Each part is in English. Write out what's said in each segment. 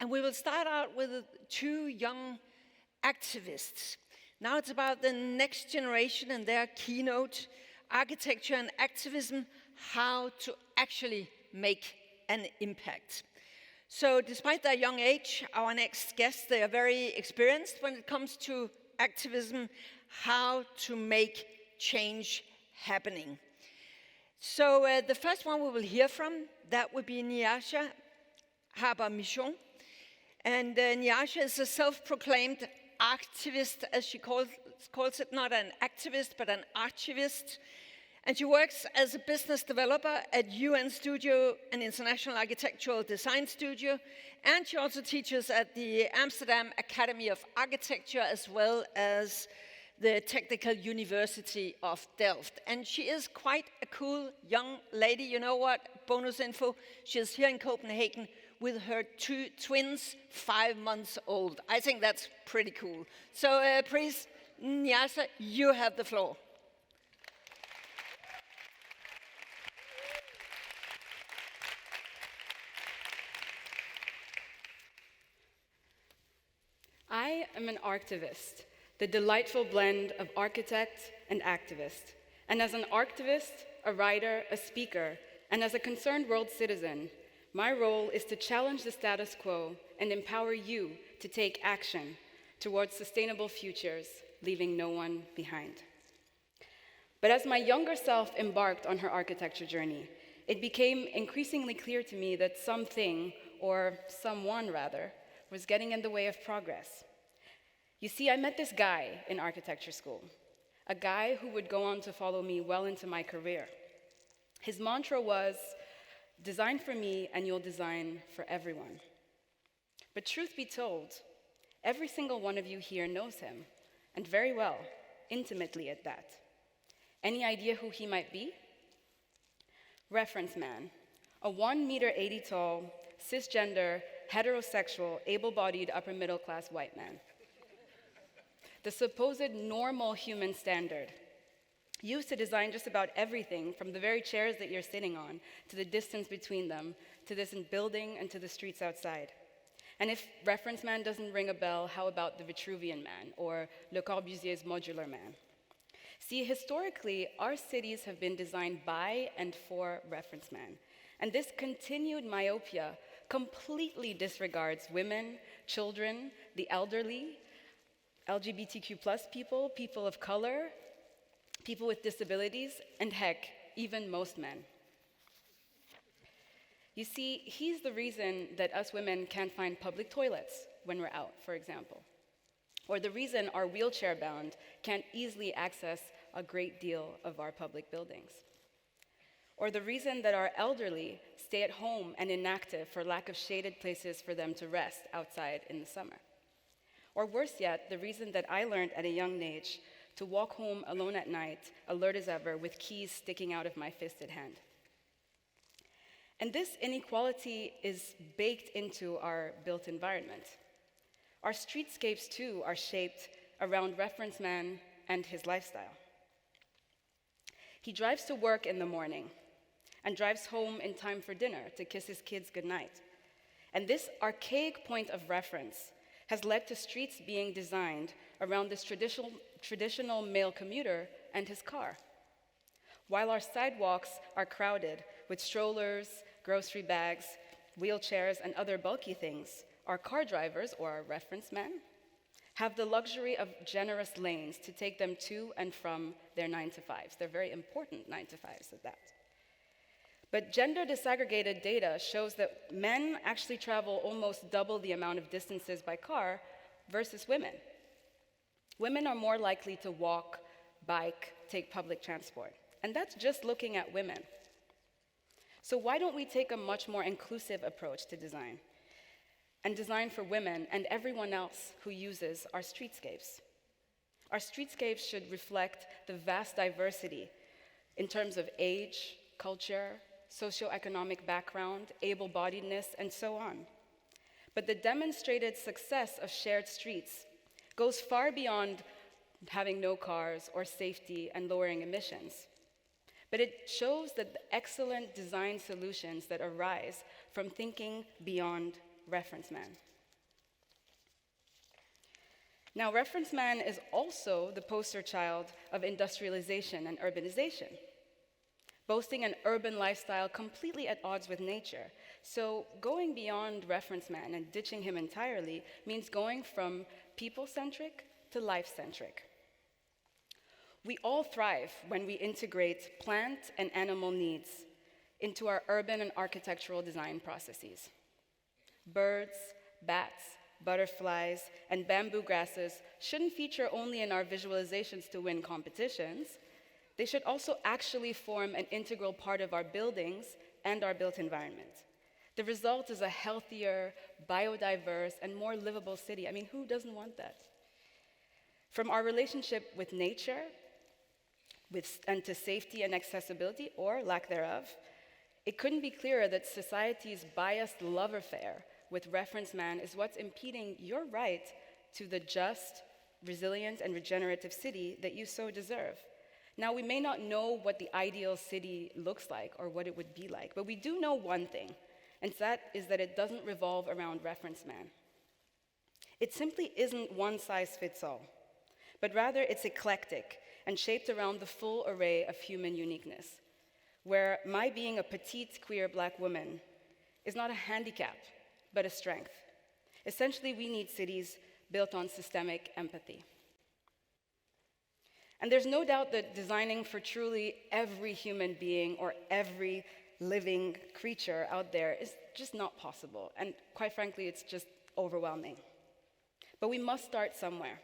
And we will start out with two young activists. Now it's about the next generation and their keynote, Architecture and Activism, how to actually make an impact. So despite their young age, our next guests, they are very experienced when it comes to activism, how to make change happening. So the first one we will hear from, that would be Nyasha Harper-Michon. And Nyasha is a self-proclaimed activist, as she calls it, not an activist, but an archivist. And she works as a business developer at UN Studio, an international architectural design studio. And she also teaches at the Amsterdam Academy of Architecture, as well as the Technical University of Delft. And she is quite a cool young lady. You know what? Bonus info, she is here in Copenhagen with her two twins, 5 months old. I think that's pretty cool. So please, Nyasha, you have the floor. I am an archivist, the delightful blend of architect and activist. And as an archivist, a writer, a speaker, and as a concerned world citizen, my role is to challenge the status quo and empower you to take action towards sustainable futures, leaving no one behind. But as my younger self embarked on her architecture journey, it became increasingly clear to me that something, or someone rather, was getting in the way of progress. You see, I met this guy in architecture school, a guy who would go on to follow me well into my career. His mantra was, design for me and you'll design for everyone. But truth be told, every single one of you here knows him, and very well, intimately at that. Any idea who he might be? Reference man, a 1.80 meter tall, cisgender, heterosexual, able-bodied, upper-middle-class white man. The supposed normal human standard, used to design just about everything, from the very chairs that you're sitting on, to the distance between them, to this building and to the streets outside. And if reference man doesn't ring a bell, how about the Vitruvian man, or Le Corbusier's modular man? See, historically, our cities have been designed by and for reference man. And this continued myopia completely disregards women, children, the elderly, LGBTQ+ people, people of color, people with disabilities, and heck, even most men. You see, he's the reason that us women can't find public toilets when we're out, for example. Or the reason our wheelchair-bound can't easily access a great deal of our public buildings. Or the reason that our elderly stay at home and inactive for lack of shaded places for them to rest outside in the summer. Or worse yet, the reason that I learned at a young age to walk home alone at night, alert as ever, with keys sticking out of my fisted hand. And this inequality is baked into our built environment. Our streetscapes, too, are shaped around reference man and his lifestyle. He drives to work in the morning and drives home in time for dinner to kiss his kids goodnight. And this archaic point of reference has led to streets being designed around this traditional male commuter and his car. While our sidewalks are crowded with strollers, grocery bags, wheelchairs, and other bulky things, our car drivers, or our reference men, have the luxury of generous lanes to take them to and from their 9-to-5s. They're very important 9-to-5s at that. But gender disaggregated data shows that men actually travel almost double the amount of distances by car versus women. Women are more likely to walk, bike, take public transport. And that's just looking at women. So why don't we take a much more inclusive approach to design and design for women and everyone else who uses our streetscapes? Our streetscapes should reflect the vast diversity in terms of age, culture, socioeconomic background, able-bodiedness, and so on. But the demonstrated success of shared streets goes far beyond having no cars or safety and lowering emissions. But it shows that the excellent design solutions that arise from thinking beyond reference man. Now, reference man is also the poster child of industrialization and urbanization, boasting an urban lifestyle completely at odds with nature. So going beyond reference man and ditching him entirely means going from people-centric to life-centric. We all thrive when we integrate plant and animal needs into our urban and architectural design processes. Birds, bats, butterflies, and bamboo grasses shouldn't feature only in our visualizations to win competitions. They should also actually form an integral part of our buildings and our built environment. The result is a healthier, biodiverse, and more livable city. I mean, who doesn't want that? From our relationship with nature, and to safety and accessibility, or lack thereof, it couldn't be clearer that society's biased love affair with reference man is what's impeding your right to the just, resilient, and regenerative city that you so deserve. Now, we may not know what the ideal city looks like or what it would be like, but we do know one thing, and that is that it doesn't revolve around reference man. It simply isn't one size fits all, but rather it's eclectic and shaped around the full array of human uniqueness, where my being a petite queer Black woman is not a handicap, but a strength. Essentially, we need cities built on systemic empathy. And there's no doubt that designing for truly every human being or every living creature out there is just not possible. And quite frankly, it's just overwhelming. But we must start somewhere.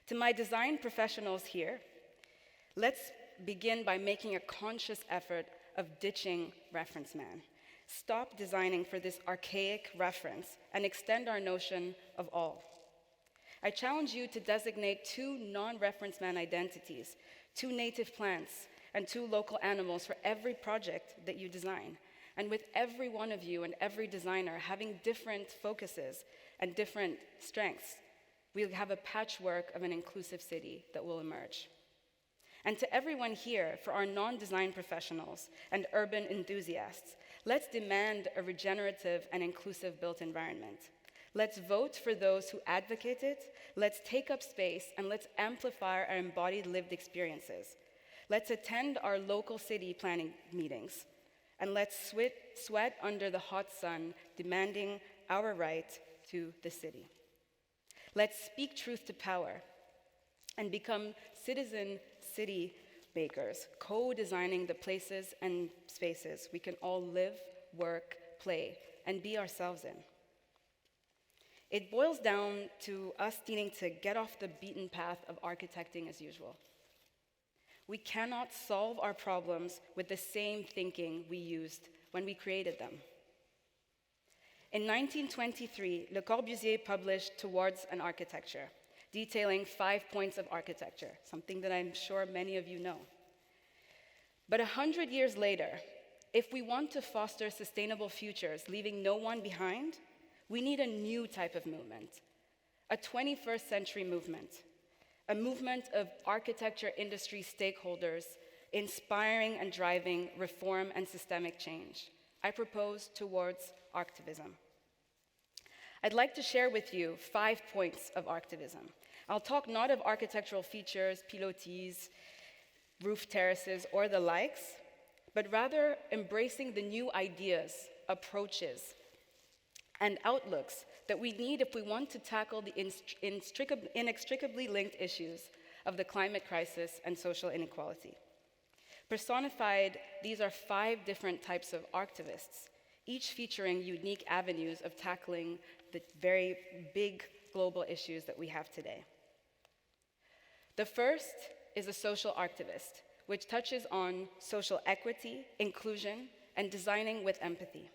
To my design professionals here, let's begin by making a conscious effort of ditching reference man. Stop designing for this archaic reference and extend our notion of all. I challenge you to designate 2 non-reference man identities, 2 native plants, and 2 local animals for every project that you design. And with every one of you and every designer having different focuses and different strengths, we'll have a patchwork of an inclusive city that will emerge. And to everyone here, for our non-design professionals and urban enthusiasts, let's demand a regenerative and inclusive built environment. Let's vote for those who advocate it, let's take up space, and let's amplify our embodied lived experiences. Let's attend our local city planning meetings, and let's sweat under the hot sun, demanding our right to the city. Let's speak truth to power and become citizen city makers, co-designing the places and spaces we can all live, work, play, and be ourselves in. It boils down to us needing to get off the beaten path of architecting as usual. We cannot solve our problems with the same thinking we used when we created them. In 1923, Le Corbusier published Towards an Architecture, detailing 5 points of architecture, something that I'm sure many of you know. But 100 years later, if we want to foster sustainable futures, leaving no one behind, we need a new type of movement, a 21st century movement, a movement of architecture industry stakeholders inspiring and driving reform and systemic change. I propose Towards activism. I'd like to share with you 5 points of activism. I'll talk not of architectural features, pilotis, roof terraces, or the likes, but rather embracing the new ideas, approaches, and outlooks that we need if we want to tackle the inextricably linked issues of the climate crisis and social inequality. Personified, these are 5 different types of activists, each featuring unique avenues of tackling the very big global issues that we have today. The first is a social activist, which touches on social equity, inclusion, and designing with empathy.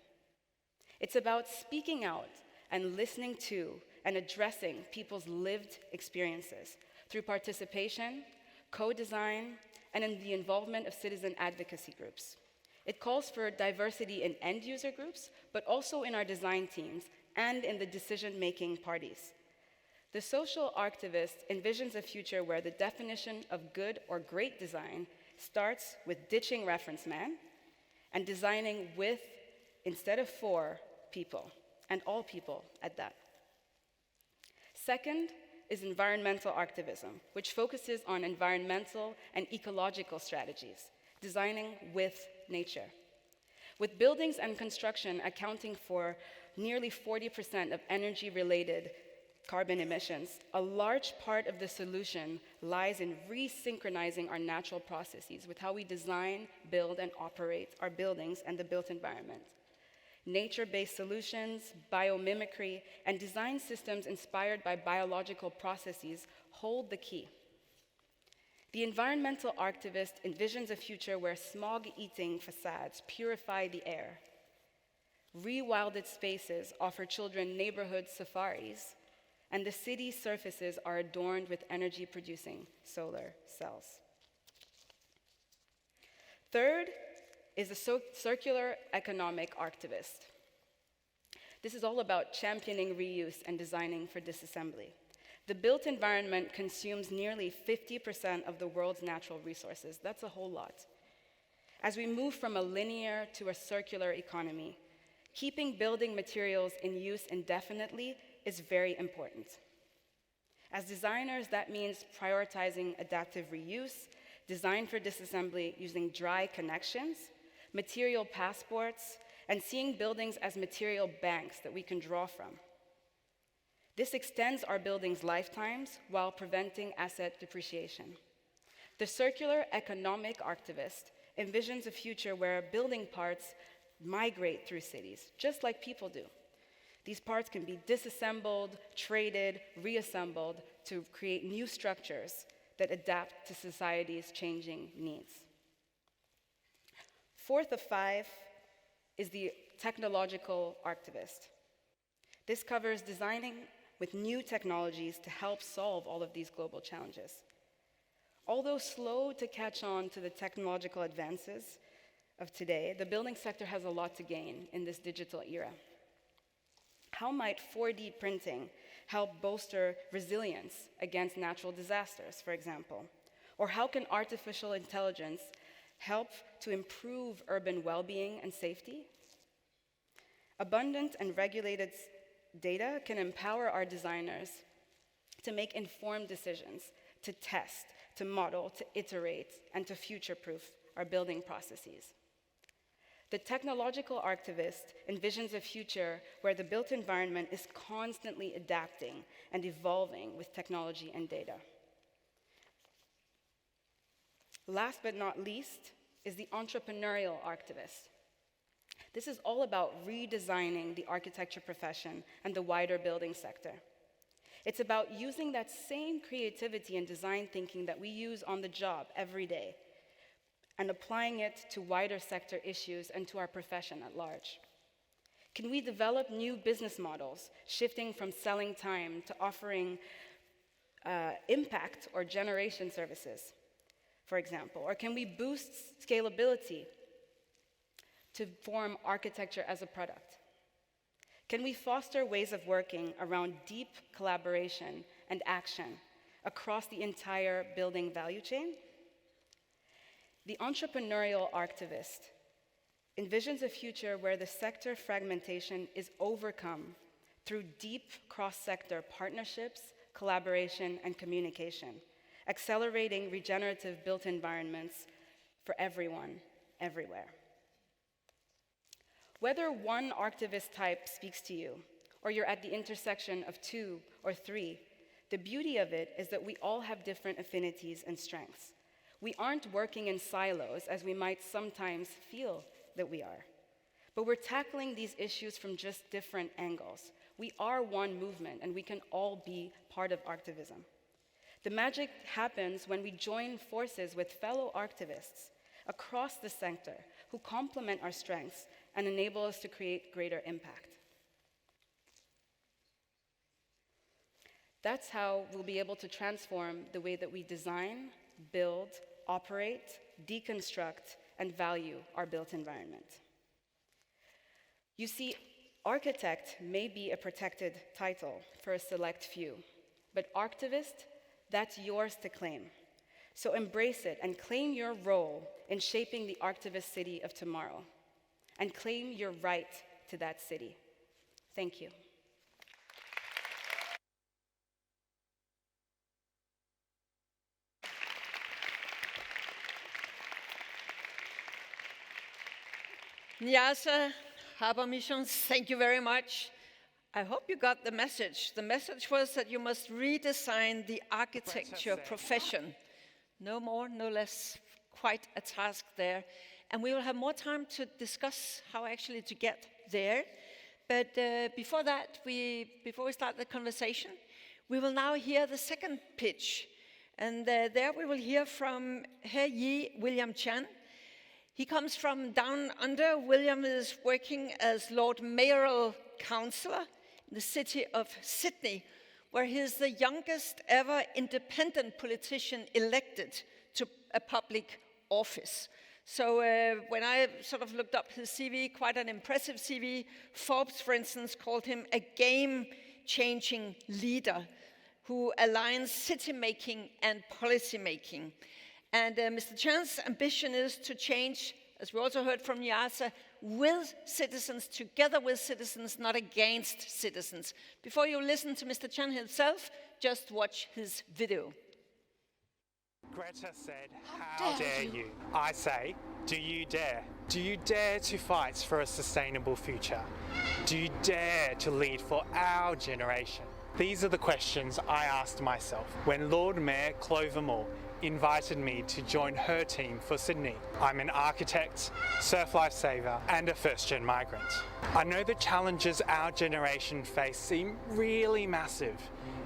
It's about speaking out and listening to and addressing people's lived experiences through participation, co-design, and in the involvement of citizen advocacy groups. It calls for diversity in end user groups, but also in our design teams and in the decision-making parties. The social activist envisions a future where the definition of good or great design starts with ditching reference man and designing with, instead of for, people. and all people at that. Second is environmental activism, which focuses on environmental and ecological strategies, designing with nature. With buildings and construction accounting for nearly 40% of energy-related carbon emissions, a large part of the solution lies in resynchronizing our natural processes with how we design, build, and operate our buildings and the built environment. Nature-based solutions, biomimicry, and design systems inspired by biological processes hold the key. The environmental activist envisions a future where smog-eating facades purify the air. Rewilded spaces offer children neighborhood safaris, and the city surfaces are adorned with energy-producing solar cells. Third is a circular economic activist. This is all about championing reuse and designing for disassembly. The built environment consumes nearly 50% of the world's natural resources. That's a whole lot. As we move from a linear to a circular economy, keeping building materials in use indefinitely is very important. As designers, that means prioritizing adaptive reuse, design for disassembly using dry connections, material passports, and seeing buildings as material banks that we can draw from. This extends our buildings' lifetimes while preventing asset depreciation. The circular economic activist envisions a future where building parts migrate through cities, just like people do. These parts can be disassembled, traded, reassembled to create new structures that adapt to society's changing needs. Fourth of five is the technological activist. This covers designing with new technologies to help solve all of these global challenges. Although slow to catch on to the technological advances of today, the building sector has a lot to gain in this digital era. How might 4D printing help bolster resilience against natural disasters, for example? Or how can artificial intelligence help to improve urban well-being and safety? Abundant and regulated data can empower our designers to make informed decisions, to test, to model, to iterate, and to future-proof our building processes. The technological activist envisions a future where the built environment is constantly adapting and evolving with technology and data. Last but not least is the entrepreneurial activist. This is all about redesigning the architecture profession and the wider building sector. It's about using that same creativity and design thinking that we use on the job every day and applying it to wider sector issues and to our profession at large. Can we develop new business models, shifting from selling time to offering impact or generation services, for example? Or can we boost scalability to form architecture as a product? Can we foster ways of working around deep collaboration and action across the entire building value chain? The entrepreneurial activist envisions a future where the sector fragmentation is overcome through deep cross-sector partnerships, collaboration, and communication, accelerating regenerative built environments for everyone, everywhere. Whether one activist type speaks to you, or you're at the intersection of two or three, the beauty of it is that we all have different affinities and strengths. We aren't working in silos as we might sometimes feel that we are, but we're tackling these issues from just different angles. We are one movement, and we can all be part of activism. The magic happens when we join forces with fellow activists across the sector who complement our strengths and enable us to create greater impact. That's how we'll be able to transform the way that we design, build, operate, deconstruct, and value our built environment. You see, architect may be a protected title for a select few, but activist, that's yours to claim. So embrace it and claim your role in shaping the activist city of tomorrow, and claim your right to that city. Thank you. Nyasha Harper-Michon, thank you very much. I hope you got the message. The message was that you must redesign the architecture profession. No more, no less. Quite a task there. And we will have more time to discuss how actually to get there. But before that, before we start the conversation, we will now hear the second pitch. And there we will hear from H.Y. William Chan. He comes from down under. William is working as Lord Mayoral Councillor in the city of Sydney, where he is the youngest ever independent politician elected to a public office. So when I sort of looked up his CV, quite an impressive CV, Forbes, for instance, called him a game-changing leader who aligns city making and policy making. And Mr. Chan's ambition is to change, as we also heard from Nyasha, with citizens, together with citizens, not against citizens. Before you listen to Mr. Chan himself, just watch his video. Greta said, how dare you? I say, do you dare? Do you dare to fight for a sustainable future? Do you dare to lead for our generation? These are the questions I asked myself when Lord Mayor Clover Moore invited me to join her team for Sydney. I'm an architect, surf lifesaver, and a first-gen migrant. I know the challenges our generation face seem really massive.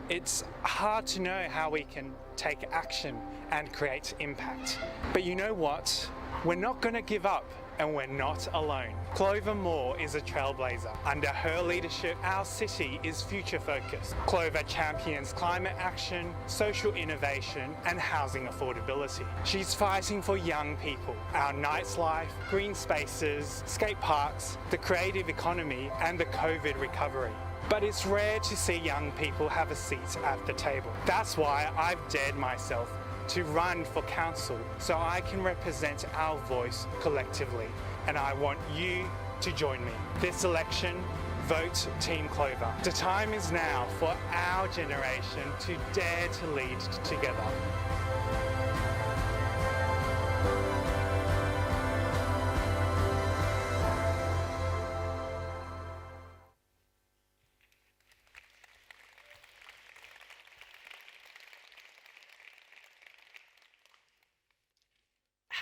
It's hard to know how we can take action and create impact. But you know what? We're not going to give up, and we're not alone. Clover Moore is a trailblazer. Under her leadership, our city is future-focused. Clover champions climate action, social innovation, and housing affordability. She's fighting for young people, our nightlife, green spaces, skate parks, the creative economy, and the COVID recovery. But it's rare to see young people have a seat at the table. That's why I've dared myself to run for council so I can represent our voice collectively. And I want you to join me. This election, vote Team Clover. The time is now for our generation to dare to lead together.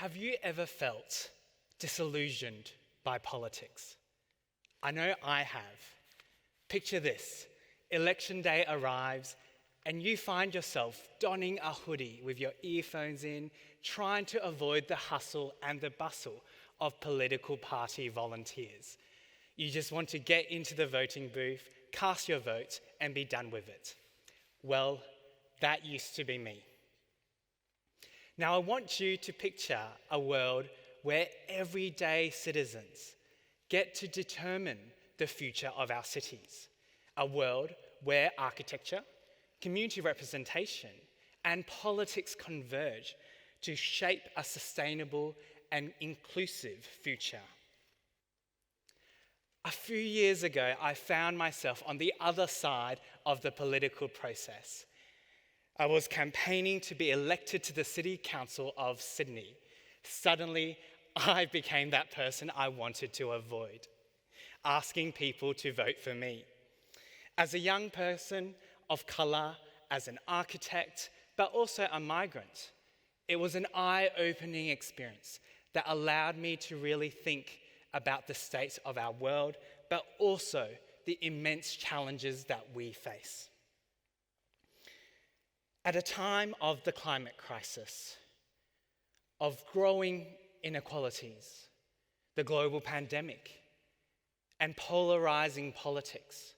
Have you ever felt disillusioned by politics? I know I have. Picture this. Election day arrives and you find yourself donning a hoodie with your earphones in, trying to avoid the hustle and the bustle of political party volunteers. You just want to get into the voting booth, cast your vote, and be done with it. Well, that used to be me. Now, I want you to picture a world where everyday citizens get to determine the future of our cities. A world where architecture, community representation, and politics converge to shape a sustainable and inclusive future. A few years ago, I found myself on the other side of the political process. I was campaigning to be elected to the City Council of Sydney. Suddenly, I became that person I wanted to avoid, asking people to vote for me. As a young person of colour, as an architect, but also a migrant, it was an eye-opening experience that allowed me to really think about the state of our world, but also the immense challenges that we face. At a time of the climate crisis, of growing inequalities, the global pandemic, and polarizing politics,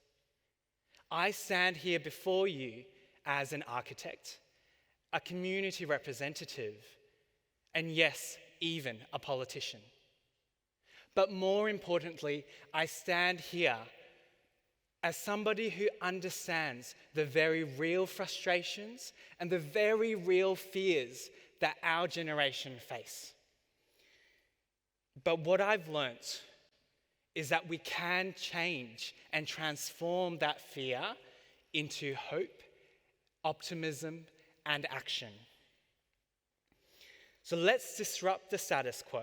I stand here before you as an architect, a community representative, and yes, even a politician. But more importantly, I stand here as somebody who understands the very real frustrations and the very real fears that our generation face. But what I've learnt is that we can change and transform that fear into hope, optimism, and action. So let's disrupt the status quo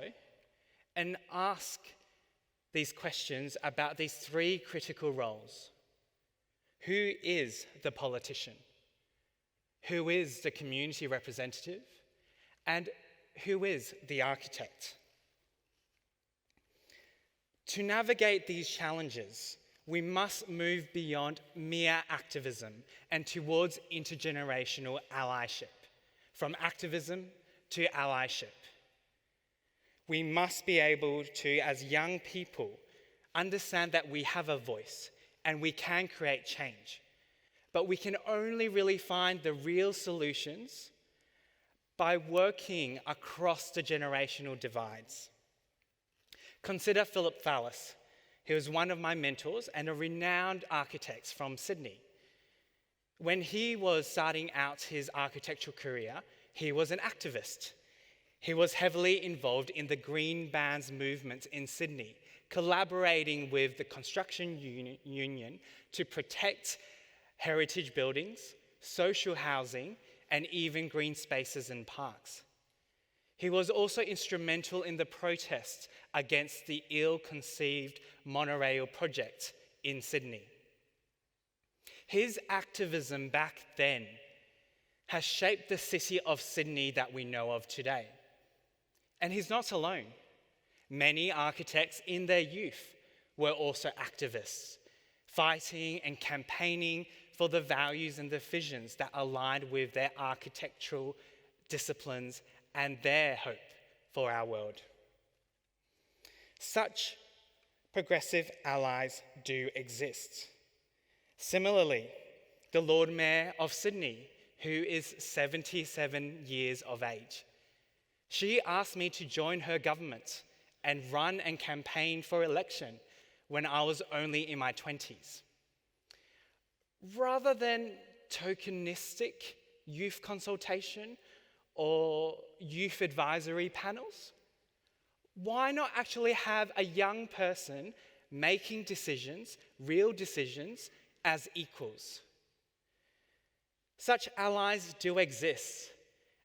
and ask these questions about these three critical roles. Who is the politician? Who is the community representative? And who is the architect? To navigate these challenges, we must move beyond mere activism and towards intergenerational allyship, from activism to allyship. We must be able to, as young people, understand that we have a voice and we can create change. But we can only really find the real solutions by working across the generational divides. Consider Philip Fallis. He was one of my mentors and a renowned architect from Sydney. When he was starting out his architectural career, he was an activist. He was heavily involved in the Green Bans movement in Sydney, collaborating with the construction union to protect heritage buildings, social housing, and even green spaces and parks. He was also instrumental in the protests against the ill-conceived monorail project in Sydney. His activism back then has shaped the city of Sydney that we know of today. And he's not alone. Many architects in their youth were also activists, fighting and campaigning for the values and the visions that aligned with their architectural disciplines and their hope for our world. Such progressive allies do exist. Similarly, the Lord Mayor of Sydney, who is 77 years of age, she asked me to join her government and run and campaign for election when I was only in my 20s. Rather than tokenistic youth consultation or youth advisory panels, why not actually have a young person making decisions, real decisions, as equals? Such allies do exist,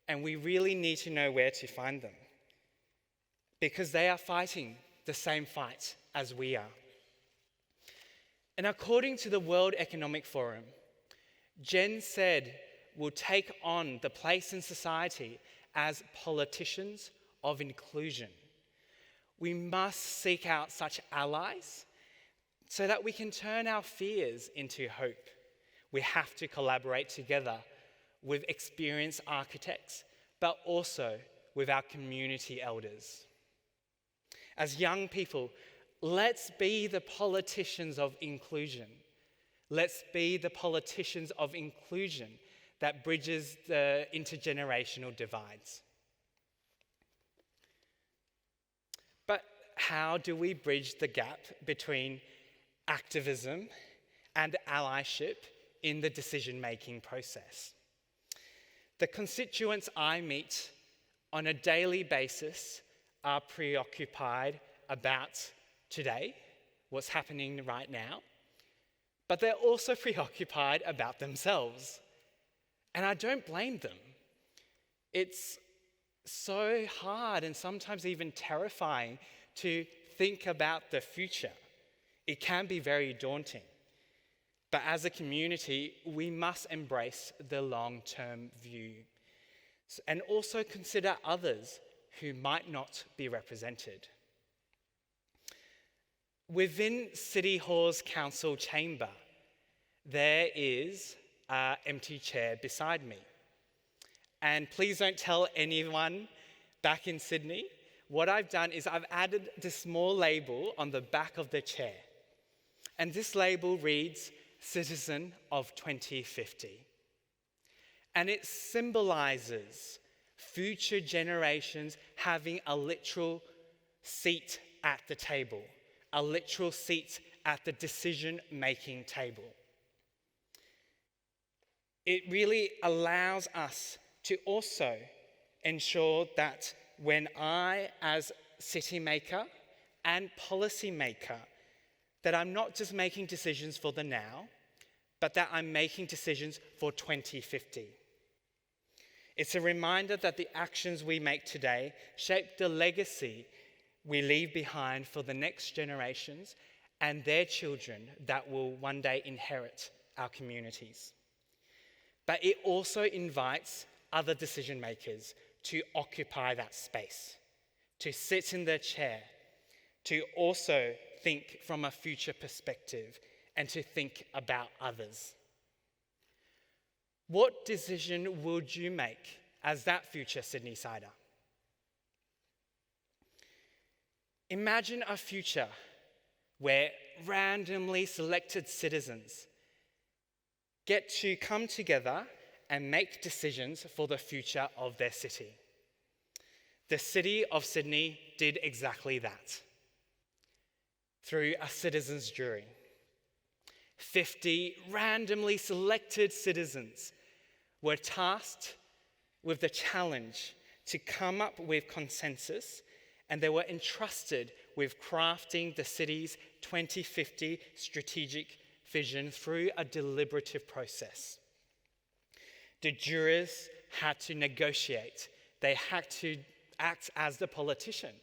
and we really need to know where to find them, because they are fighting the same fight as we are. And according to the World Economic Forum, Gen Z will take on the place in society as politicians of inclusion. We must seek out such allies so that we can turn our fears into hope. We have to collaborate together with experienced architects, but also with our community elders. As young people, let's be the politicians of inclusion. Let's be the politicians of inclusion that bridges the intergenerational divides. But how do we bridge the gap between activism and allyship in the decision-making process? The constituents I meet on a daily basis are preoccupied about today, what's happening right now, but they're also preoccupied about themselves. And I don't blame them. It's so hard and sometimes even terrifying to think about the future. It can be very daunting. But as a community, we must embrace the long-term view and also consider others who might not be represented. Within City Hall's council chamber, there is an empty chair beside me. And please don't tell anyone back in Sydney. What I've done is I've added this small label on the back of the chair. And this label reads, Citizen of 2050. And it symbolizes future generations having a literal seat at the table, a literal seat at the decision-making table. It really allows us to also ensure that when I, as city maker and policy maker, that I'm not just making decisions for the now, but that I'm making decisions for 2050. It's a reminder that the actions we make today shape the legacy we leave behind for the next generations and their children that will one day inherit our communities. But it also invites other decision makers to occupy that space, to sit in their chair, to also think from a future perspective and to think about others. What decision would you make as that future Sydney-sider? Imagine a future where randomly selected citizens get to come together and make decisions for the future of their city. The City of Sydney did exactly that through a citizens' jury. 50 randomly selected citizens were tasked with the challenge to come up with consensus, and they were entrusted with crafting the city's 2050 strategic vision through a deliberative process. The jurors had to negotiate. They had to act as the politician.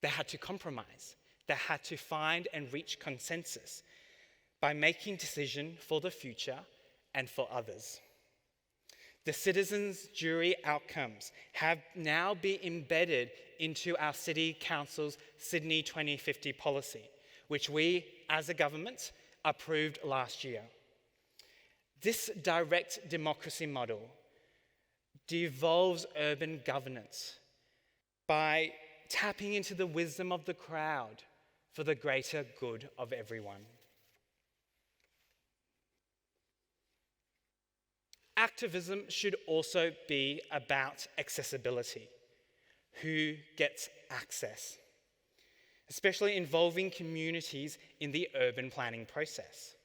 They had to compromise. They had to find and reach consensus by making decisions for the future and for others. The citizens' jury outcomes have now been embedded into our City Council's Sydney 2050 policy, which we, as a government, approved last year. This direct democracy model devolves urban governance by tapping into the wisdom of the crowd for the greater good of everyone. Activism should also be about accessibility. Who gets access? Especially involving communities in the urban planning process.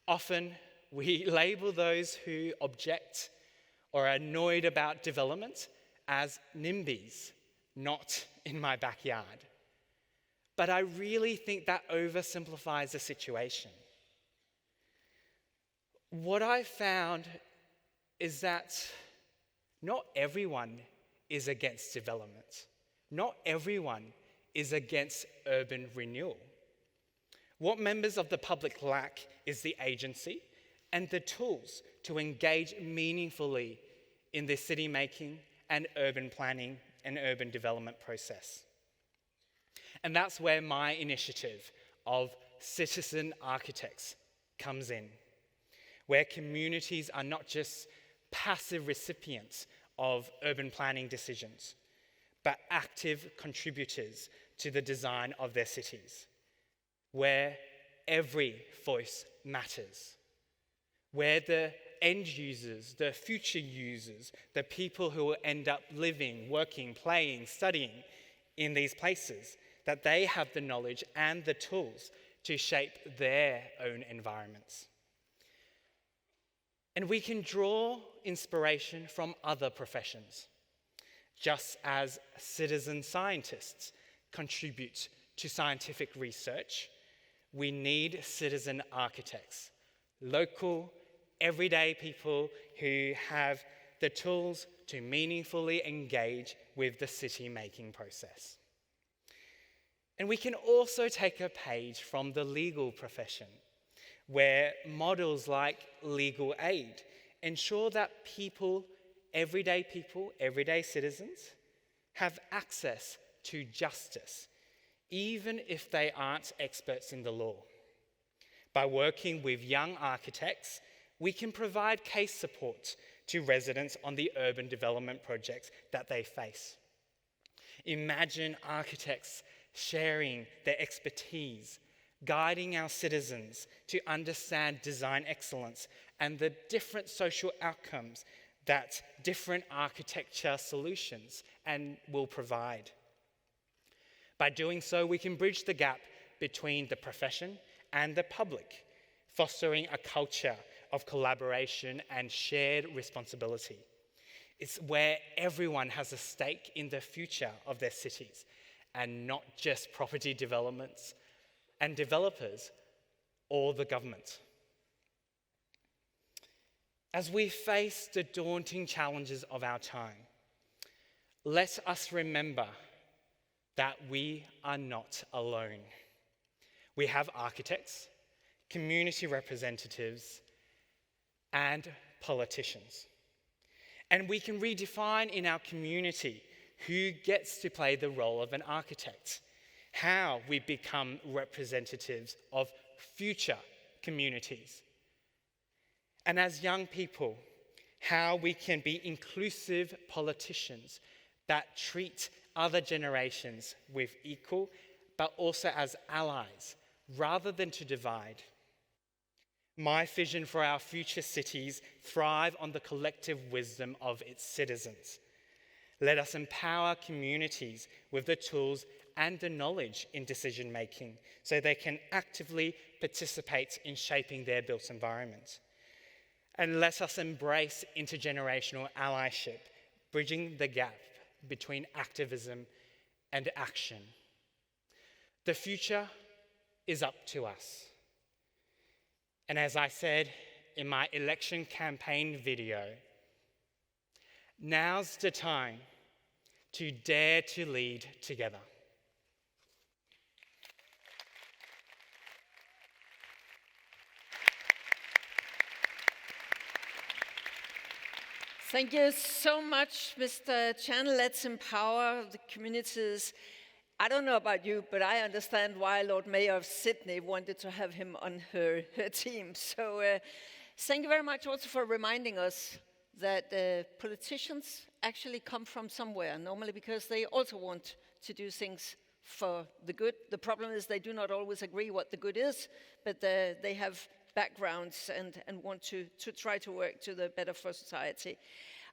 Often, we label those who object or are annoyed about development as NIMBYs, not in my backyard. But I really think that oversimplifies the situation. What I found is that not everyone is against development. Not everyone is against urban renewal. What members of the public lack is the agency and the tools to engage meaningfully in the city making and urban planning and urban development process. And that's where my initiative of citizen architects comes in, where communities are not just passive recipients of urban planning decisions, but active contributors to the design of their cities, where every voice matters, where the end users, the future users, the people who will end up living, working, playing, studying in these places, that they have the knowledge and the tools to shape their own environments. And we can draw inspiration from other professions, just as citizen scientists contribute to scientific research. We need citizen architects, local, everyday people who have the tools to meaningfully engage with the city-making process. And we can also take a page from the legal profession, where models like legal aid ensure that people, everyday citizens, have access to justice, even if they aren't experts in the law. By working with young architects, we can provide case support to residents on the urban development projects that they face. Imagine architects sharing their expertise, guiding our citizens to understand design excellence and the different social outcomes that different architecture solutions will provide. By doing so, we can bridge the gap between the profession and the public, fostering a culture of collaboration and shared responsibility. It's where everyone has a stake in the future of their cities, and not just property developments, and developers or the government. As we face the daunting challenges of our time, let us remember that we are not alone. We have architects, community representatives, and politicians. And we can redefine in our community who gets to play the role of an architect, how we become representatives of future communities. And as young people, how we can be inclusive politicians that treat other generations with equal, but also as allies, rather than to divide. My vision for our future cities thrive on the collective wisdom of its citizens. Let us empower communities with the tools and the knowledge in decision making so they can actively participate in shaping their built environment. And let us embrace intergenerational allyship, bridging the gap between activism and action. The future is up to us. And as I said in my election campaign video, now's the time to dare to lead together. Thank you so much, Mr. Chan. Let's empower the communities. I don't know about you, but I understand why Lord Mayor of Sydney wanted to have him on her team. So thank you very much also for reminding us that politicians actually come from somewhere, normally because they also want to do things for the good. The problem is they do not always agree what the good is, but they have backgrounds and want to try to work to the better for society.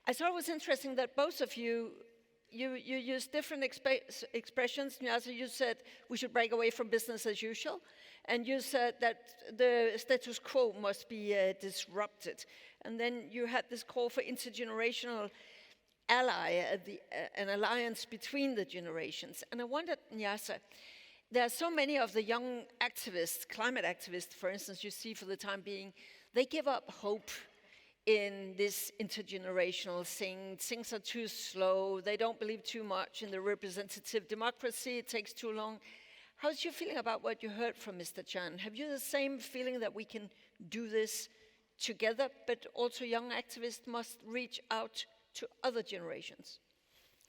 I thought it was interesting that both of you use different expressions. Nyasha, you said we should break away from business as usual, and you said that the status quo must be disrupted. And then you had this call for intergenerational an alliance between the generations. And I wondered, Nyasha, there are so many of the young activists, climate activists, for instance, you see for the time being, they give up hope in this intergenerational thing. Things are too slow. They don't believe too much in the representative democracy. It takes too long. How's your feeling about what you heard from Mr. Chan? Have you the same feeling that we can do this together, but also young activists must reach out to other generations?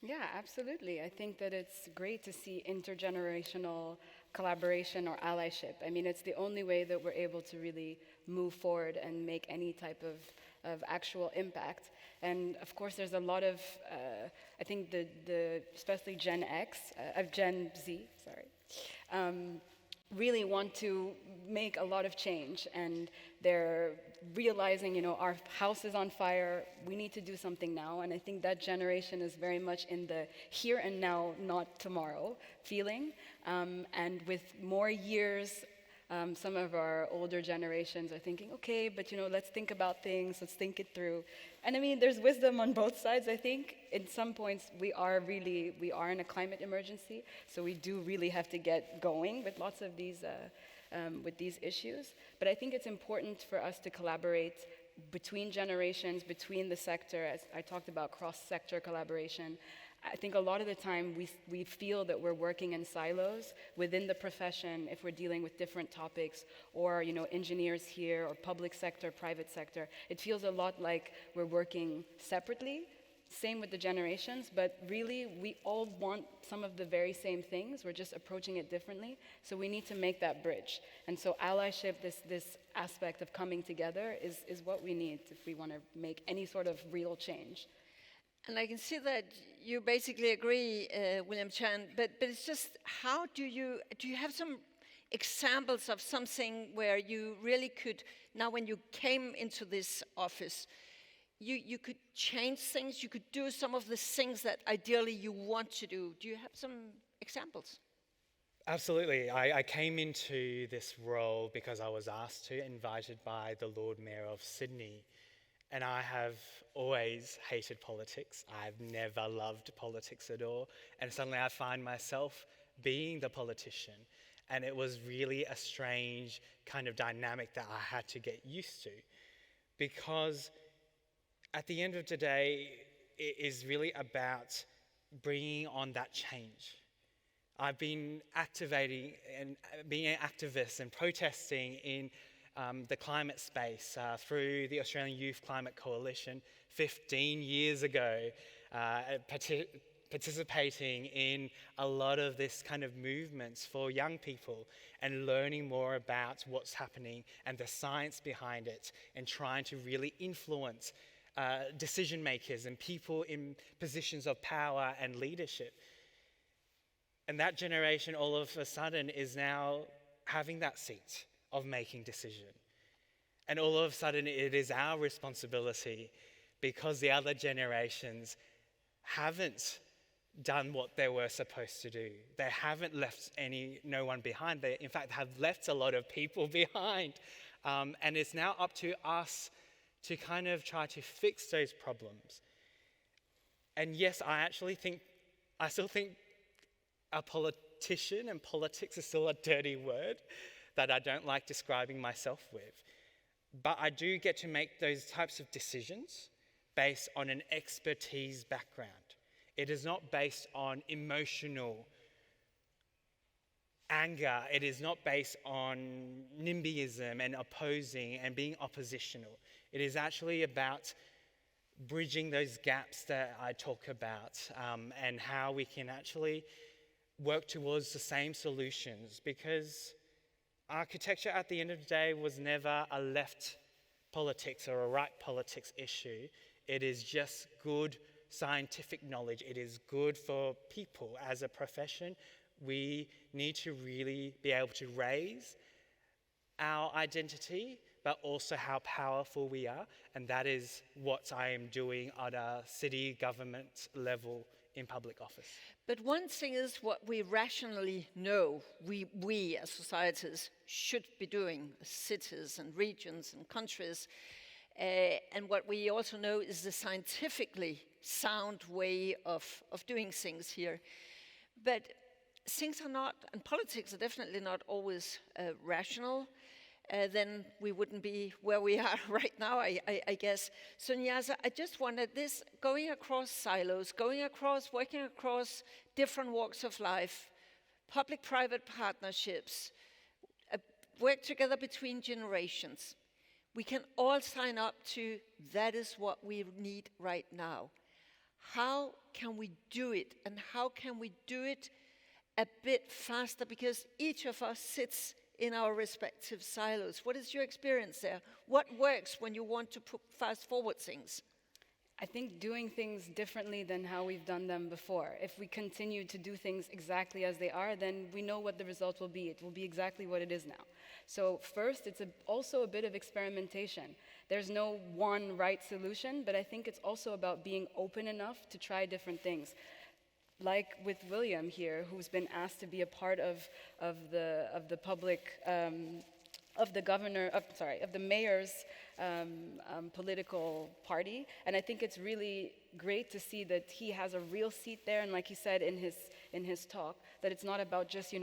Yeah, absolutely. I think that it's great to see intergenerational collaboration or allyship. I mean, it's the only way that we're able to really move forward and make any type of actual impact. And of course, there's a lot of, I think especially Gen Z, really want to make a lot of change, and they're realizing, our house is on fire, we need to do something now. And I think that generation is very much in the here and now, not tomorrow feeling. And with more years, some of our older generations are thinking, okay, but let's think about things, let's think it through. And I mean, there's wisdom on both sides, I think. In some points, we are in a climate emergency, so we do really have to get going with lots of these issues. But I think it's important for us to collaborate between generations, between the sector, as I talked about cross-sector collaboration. I think a lot of the time we feel that we're working in silos within the profession if we're dealing with different topics, or engineers here, or public sector, private sector. It feels a lot like we're working separately. Same with the generations, but really we all want some of the very same things. We're just approaching it differently. So we need to make that bridge. And so allyship, this aspect of coming together is what we need if we want to make any sort of real change. And I can see that you basically agree, William Chan, but it's just, how do you have some examples of something where you really could, now when you came into this office, you could change things, you could do some of the things that ideally you want to do. Do you have some examples? Absolutely. I came into this role because I was asked to, invited by the Lord Mayor of Sydney. And I have always hated politics. I've never loved politics at all. And suddenly I find myself being the politician. And it was really a strange kind of dynamic that I had to get used to, because at the end of the day, it is really about bringing on that change. I've been activating and being an activist and protesting in the climate space through the Australian Youth Climate Coalition 15 years ago, participating in a lot of this kind of movements for young people and learning more about what's happening and the science behind it, and trying to really influence decision makers and people in positions of power and leadership. And that generation all of a sudden is now having that seat of making decision. And all of a sudden it is our responsibility, because the other generations haven't done what they were supposed to do. They haven't left no one behind. They, in fact, have left a lot of people behind. And it's now up to us to kind of try to fix those problems. And yes, I still think a politician and politics is still a dirty word that I don't like describing myself with. But I do get to make those types of decisions based on an expertise background. It is not based on emotional anger. It is not based on NIMBYism and opposing and being oppositional. It is actually about bridging those gaps that I talk about, and how we can actually work towards the same solutions, because architecture at the end of the day was never a left politics or a right politics issue. It is just good scientific knowledge. It is good for people as a profession. We need to really be able to raise our identity, but also how powerful we are. And that is what I am doing at a city government level in public office. But one thing is what we rationally know we as societies should be doing, cities and regions and countries. And what we also know is the scientifically sound way of doing things here. But things are not, and politics are definitely not always rational. Then we wouldn't be where we are right now, I guess. So Nyasha, I just wanted this, going across silos, working across different walks of life, public-private partnerships, work together between generations. We can all sign up to that is what we need right now. How can we do it? And how can we do it a bit faster? Because each of us sits in our respective silos. What is your experience there? What works when you want to fast forward things? I think doing things differently than how we've done them before. If we continue to do things exactly as they are, then we know what the result will be. It will be exactly what it is now. So first, it's also a bit of experimentation. There's no one right solution, but I think it's also about being open enough to try different things. Like with William here, who's been asked to be a part of the public, of the mayor's political party, and I think it's really great to see that he has a real seat there. And like he said in his talk, that it's not about just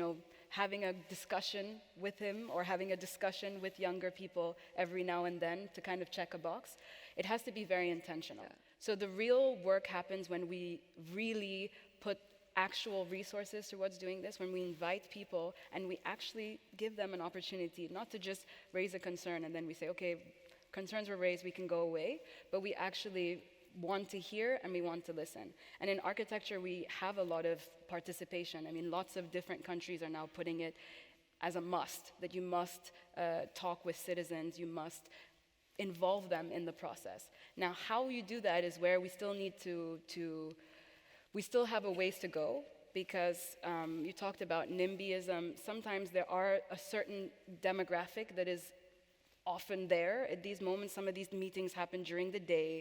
having a discussion with him or having a discussion with younger people every now and then to kind of check a box. It has to be very intentional. Yeah. So the real work happens when we really put actual resources towards doing this, when we invite people and we actually give them an opportunity, not to just raise a concern and then we say, okay, concerns were raised, we can go away, but we actually want to hear and we want to listen. And in architecture, we have a lot of participation. I mean, lots of different countries are now putting it as a must, that you must talk with citizens, you must involve them in the process. Now, how you do that is where we still need we still have a ways to go, because you talked about NIMBYism. Sometimes there are a certain demographic that is often there at these moments. Some of these meetings happen during the day,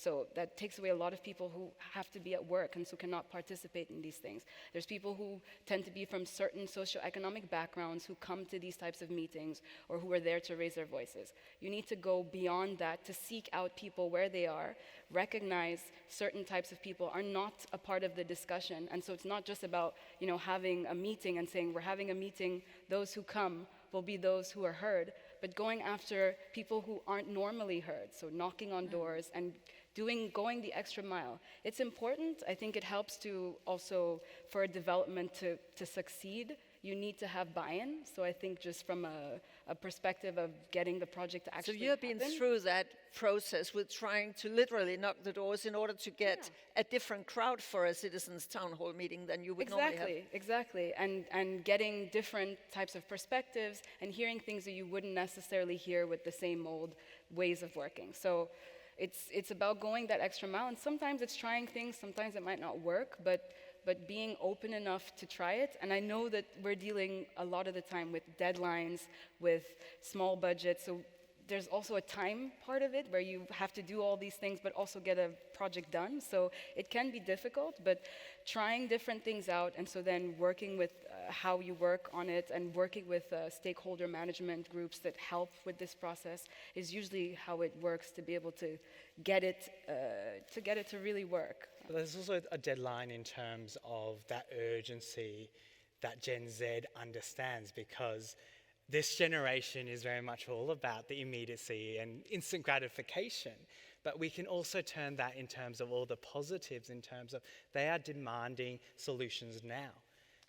so that takes away a lot of people who have to be at work and so cannot participate in these things. There's people who tend to be from certain socioeconomic backgrounds who come to these types of meetings or who are there to raise their voices. You need to go beyond that to seek out people where they are, recognize certain types of people are not a part of the discussion, and so it's not just about, having a meeting and saying we're having a meeting, those who come will be those who are heard, but going after people who aren't normally heard, so knocking on doors and going the extra mile. It's important. I think it helps to also, for a development to succeed, you need to have buy-in. So I think just from a perspective of getting the project to actually So you've been through that process with trying to literally knock the doors in order to get a different crowd for a citizens' town hall meeting than you would normally have. Exactly. And getting different types of perspectives and hearing things that you wouldn't necessarily hear with the same old ways of working. So it's about going that extra mile, and sometimes it's trying things, sometimes it might not work, but being open enough to try it. And I know that we're dealing a lot of the time with deadlines, with small budgets, so there's also a time part of it where you have to do all these things but also get a project done. So it can be difficult, but trying different things out, and so then working with how you work on it and working with stakeholder management groups that help with this process is usually how it works to be able to get it to really work. There's also a deadline in terms of that urgency that Gen Z understands, because this generation is very much all about the immediacy and instant gratification. But we can also turn that in terms of all the positives, in terms of they are demanding solutions now.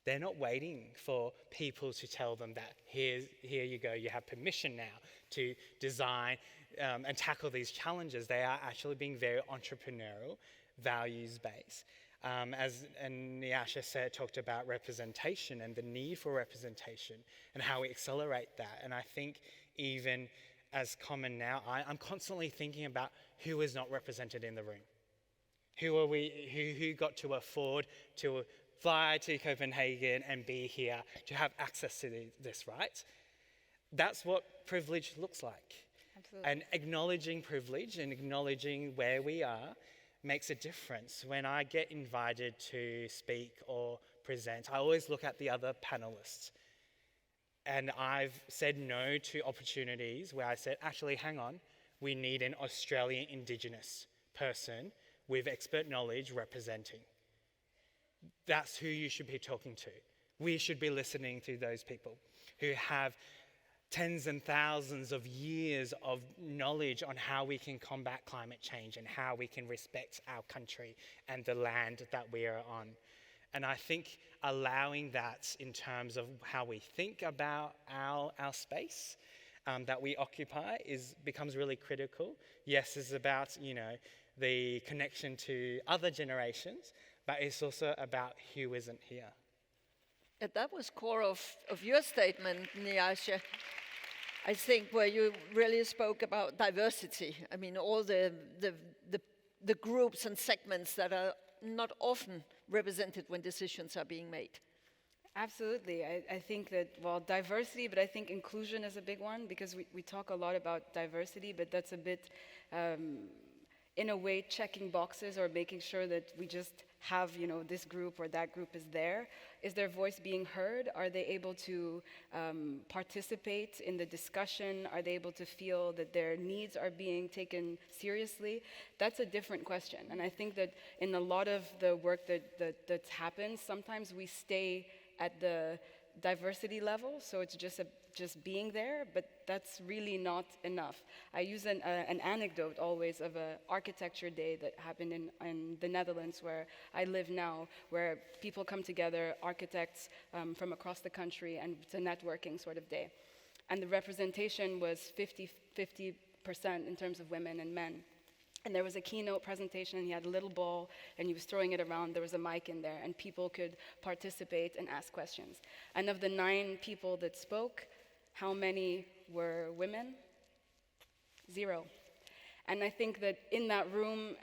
They're not waiting for people to tell them that here you go, you have permission now to design and tackle these challenges. They are actually being very entrepreneurial, values-based. And Nyasha talked about representation and the need for representation and how we accelerate that. And I think even as common now, I'm constantly thinking about who is not represented in the room. Who got to afford to fly to Copenhagen and be here to have access to this, right? That's what privilege looks like. Absolutely. And acknowledging privilege and acknowledging where we are makes a difference. When I get invited to speak or present, I always look at the other panelists. And I've said no to opportunities where I said, actually, hang on, we need an Australian Indigenous person with expert knowledge representing. That's who you should be talking to. We should be listening to those people who have tens and thousands of years of knowledge on how we can combat climate change and how we can respect our country and the land that we are on. And I think allowing that in terms of how we think about our space that we occupy becomes really critical. Yes, it's about, the connection to other generations, but it's also about who isn't here. That was core of your statement, Nyasha. I think where you really spoke about diversity. I mean, all the groups and segments that are not often represented when decisions are being made. Absolutely. I think that, diversity, but I think inclusion is a big one, because we talk a lot about diversity, but that's a bit, in a way, checking boxes or making sure that we just have, this group or that group is there. Is their voice being heard? Are they able to participate in the discussion? Are they able to feel that their needs are being taken seriously? That's a different question. And I think that in a lot of the work that's happened, sometimes we stay at the diversity level, so it's just being there, but that's really not enough. I use an anecdote always of an architecture day that happened in the Netherlands, where I live now, where people come together, architects from across the country, and it's a networking sort of day. And the representation was 50% in terms of women and men. And there was a keynote presentation, and he had a little ball, and he was throwing it around. There was a mic in there, and people could participate and ask questions. And of the 9 people that spoke, how many were women? 0. And I think that in that room,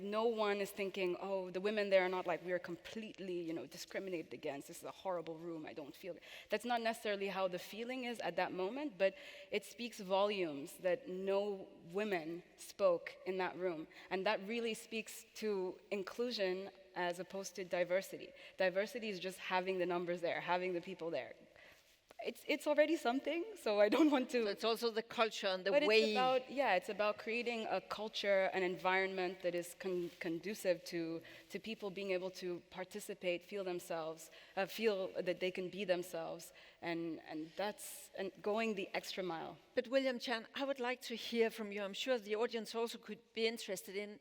no one is thinking, oh, the women there are not like, we're completely, discriminated against. This is a horrible room. I don't feel it. That's not necessarily how the feeling is at that moment, but it speaks volumes that no women spoke in that room. And that really speaks to inclusion as opposed to diversity. Diversity is just having the numbers there, having the people there. It's already something, so I don't want to... So it's also the culture and the but way... it's about creating a culture, an environment that is conducive to people being able to participate, feel themselves, feel that they can be themselves, and going the extra mile. But William Chan, I would like to hear from you. I'm sure the audience also could be interested in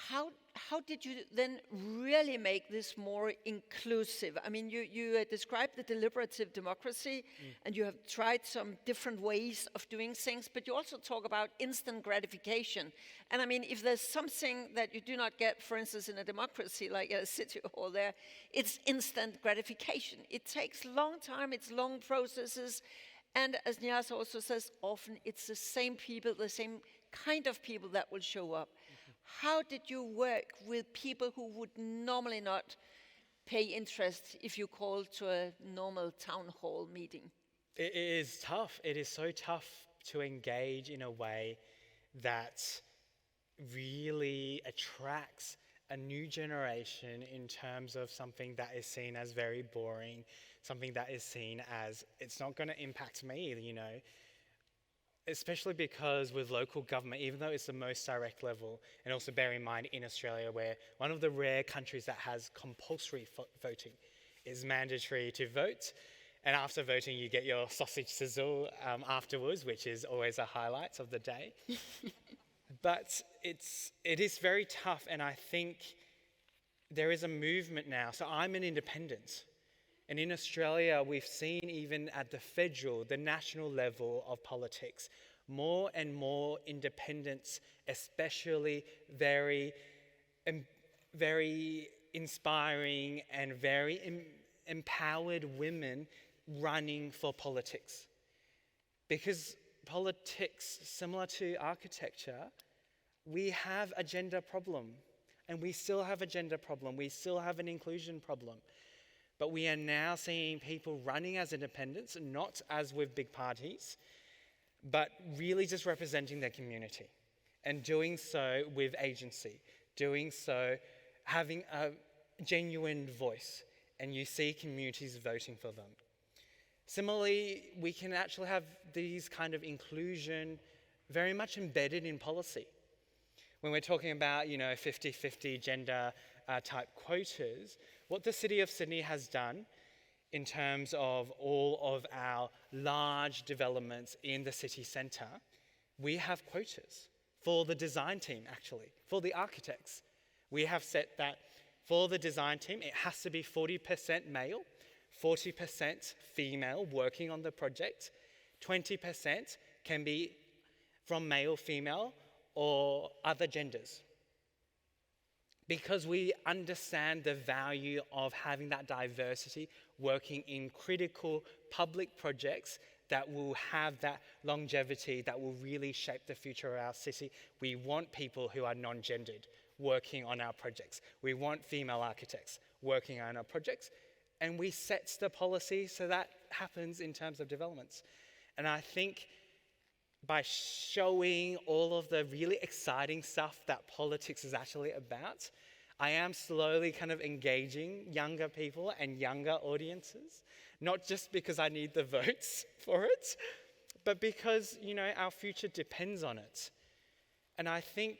how did you then really make this more inclusive? I mean, you described the deliberative democracy, and you have tried some different ways of doing things, but you also talk about instant gratification. And I mean, if there's something that you do not get, for instance, in a democracy like a city hall there, it's instant gratification. It takes long time, it's long processes, and as Nyasha also says, often it's the same people, the same kind of people that will show up. How did you work with people who would normally not pay interest if you called to a normal town hall meeting? It is tough. It is so tough to engage in a way that really attracts a new generation in terms of something that is seen as very boring, something that is seen as, it's not going to impact me, especially because with local government, even though it's the most direct level, and also bear in mind in Australia, where one of the rare countries that has compulsory voting, is mandatory to vote, and after voting you get your sausage sizzle afterwards, which is always a highlight of the day. But it is very tough, and I think there is a movement now. So I'm an independent. And in Australia, we've seen even at the federal, the national level of politics, more and more independents, especially very inspiring and very empowered women running for politics. Because politics, similar to architecture, we have a gender problem. And we still have a gender problem. We still have an inclusion problem. But we are now seeing people running as independents, not as with big parties, but really just representing their community and doing so with agency, doing so having a genuine voice, and you see communities voting for them. Similarly, we can actually have these kind of inclusion very much embedded in policy. When we're talking about, 50-50 gender type quotas, what the City of Sydney has done in terms of all of our large developments in the city centre, we have quotas for the design team, actually, for the architects. We have set that for the design team, it has to be 40% male, 40% female working on the project, 20% can be from male, female, or other genders. Because we understand the value of having that diversity working in critical public projects that will have that longevity, that will really shape the future of our city. We want people who are non-gendered working on our projects. We want female architects working on our projects. And we set the policy so that happens in terms of developments. And I think by showing all of the really exciting stuff that politics is actually about, I am slowly kind of engaging younger people and younger audiences, not just because I need the votes for it, but because, our future depends on it. And I think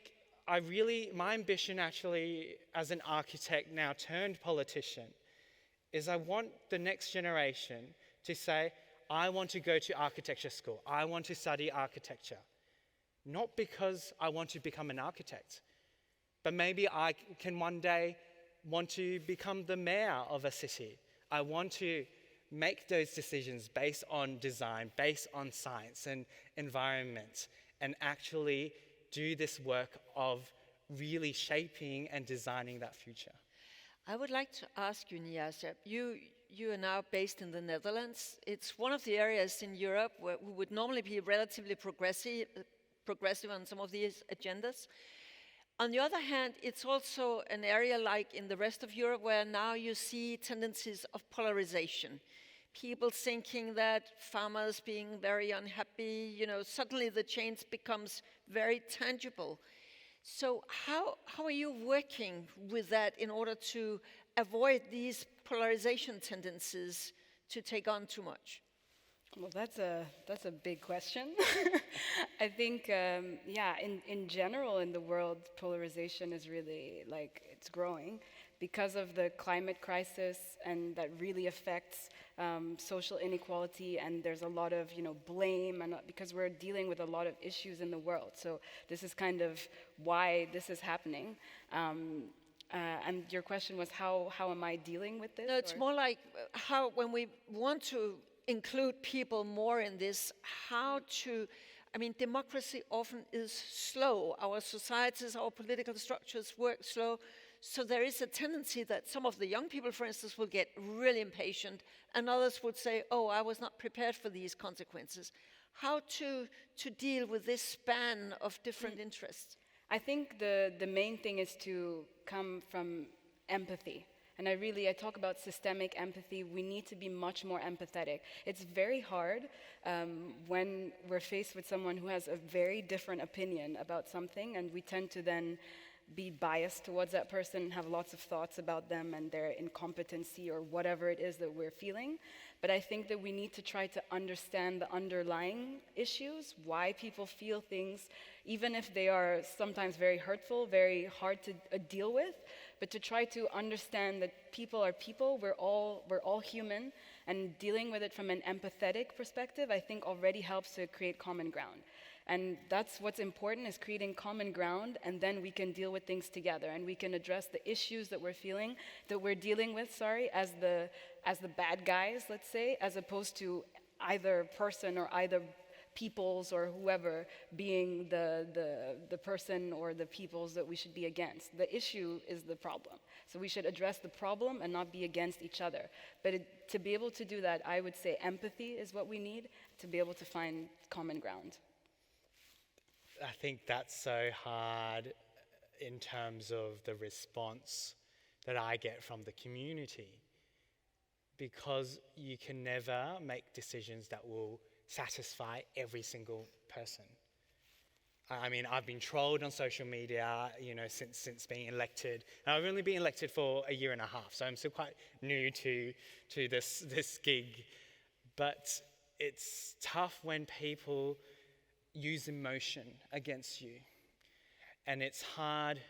my ambition actually as an architect now turned politician is I want the next generation to say, I want to go to architecture school. I want to study architecture. Not because I want to become an architect, but maybe I can one day want to become the mayor of a city. I want to make those decisions based on design, based on science and environment, and actually do this work of really shaping and designing that future. I would like to ask you, Nyasha, you are now based in the Netherlands. It's one of the areas in Europe where we would normally be relatively progressive progressive on some of these agendas. On the other hand, it's also an area like in the rest of Europe where now you see tendencies of polarization. People thinking that farmers being very unhappy, suddenly the change becomes very tangible. So how are you working with that in order to avoid these polarization tendencies to take on too much? Well, that's a big question. I think, in general in the world, polarization is really, it's growing because of the climate crisis, and that really affects social inequality, and there's a lot of, blame, and because we're dealing with a lot of issues in the world. So this is kind of why this is happening. And your question was, how am I dealing with this? No, it's more like how, when we want to include people more in this, democracy often is slow. Our societies, our political structures work slow. So there is a tendency that some of the young people, for instance, will get really impatient, and others would say, oh, I was not prepared for these consequences. How to deal with this span of different interests? I think the main thing is to come from empathy. And I talk about systemic empathy. We need to be much more empathetic. It's very hard when we're faced with someone who has a very different opinion about something, and we tend to then be biased towards that person, have lots of thoughts about them and their incompetency or whatever it is that we're feeling. But I think that we need to try to understand the underlying issues, why people feel things, even if they are sometimes very hurtful, very hard to deal with, but to try to understand that people are people, we're all human, and dealing with it from an empathetic perspective, I think already helps to create common ground. And that's what's important, is creating common ground, and then we can deal with things together, and we can address the issues that we're dealing with, as the bad guys, let's say, as opposed to either person or either peoples or whoever being the person or the peoples that we should be against. The issue is the problem. So we should address the problem and not be against each other. But to be able to do that, I would say empathy is what we need to be able to find common ground. I think that's so hard in terms of the response that I get from the community, because you can never make decisions that will satisfy every single person. I mean, I've been trolled on social media, since being elected. And I've only been elected for a year and a half, so I'm still quite new to this gig. But it's tough when people use emotion against you. And it's hard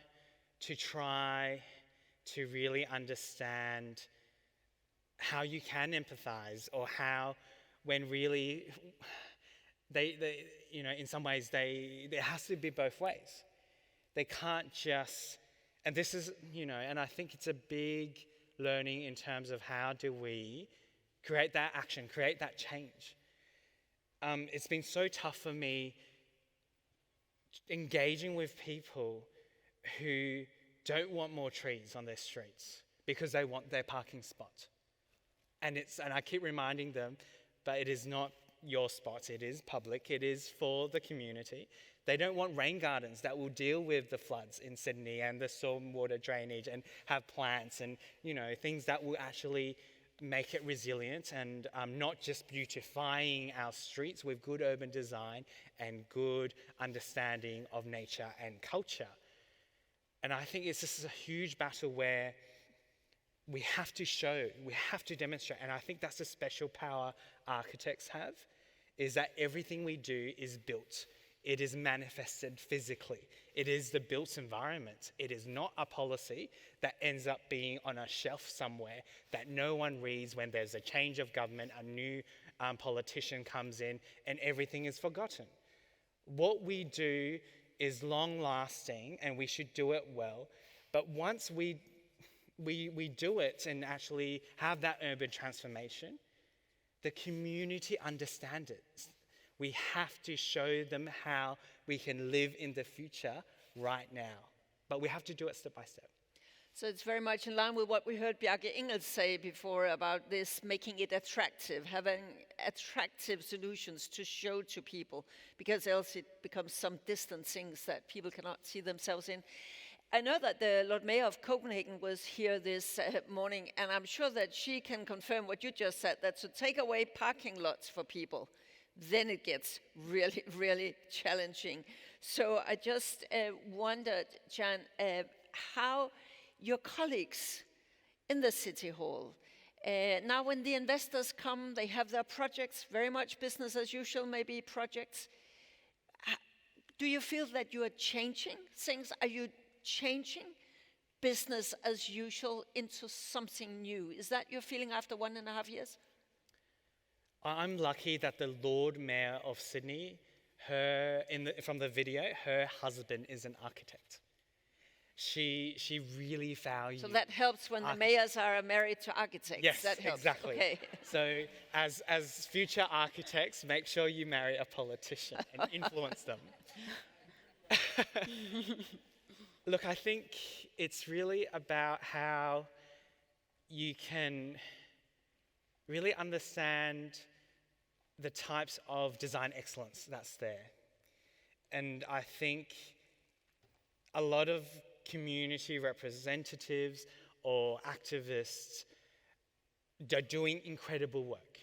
to try to really understand how you can empathize, or how, when really they in some ways there has to be both ways. They can't just, and this is, and I think it's a big learning in terms of how do we create that action, create that change. It's been so tough for me engaging with people who don't want more trees on their streets because they want their parking spot. And I keep reminding them, but it is not your spot, it is public, it is for the community. They don't want rain gardens that will deal with the floods in Sydney and the stormwater drainage and have plants and, things that will actually make it resilient, and not just beautifying our streets with good urban design and good understanding of nature and culture. And I think this is a huge battle where we have to demonstrate, and I think that's the special power architects have, is that everything we do is built. It is manifested physically. It is the built environment. It is not a policy that ends up being on a shelf somewhere that no one reads when there's a change of government, a new politician comes in, and everything is forgotten. What we do is long-lasting, and we should do it well. But once we do it and actually have that urban transformation, the community understands it. We have to show them how we can live in the future right now. But we have to do it step by step. So it's very much in line with what we heard Bjarke Ingels say before about this, making it attractive, having attractive solutions to show to people, because else it becomes some distant things that people cannot see themselves in. I know that the Lord Mayor of Copenhagen was here this morning, and I'm sure that she can confirm what you just said, that to take away parking lots for people, then it gets really, really challenging. So I just wondered, Jan, how your colleagues in the City Hall, now when the investors come, they have their projects, very much business as usual, maybe projects. Do you feel that you are changing things? Are you changing business as usual into something new? Is that your feeling after 1.5 years? I'm lucky that the Lord Mayor of Sydney, from the video, her husband is an architect. She really values. So that helps when the mayors are married to architects. Yes, that helps. exactly. Okay. So as future architects, make sure you marry a politician and influence them. Look, I think it's really about how you can really understand the types of design excellence that's there. And I think a lot of community representatives or activists are doing incredible work,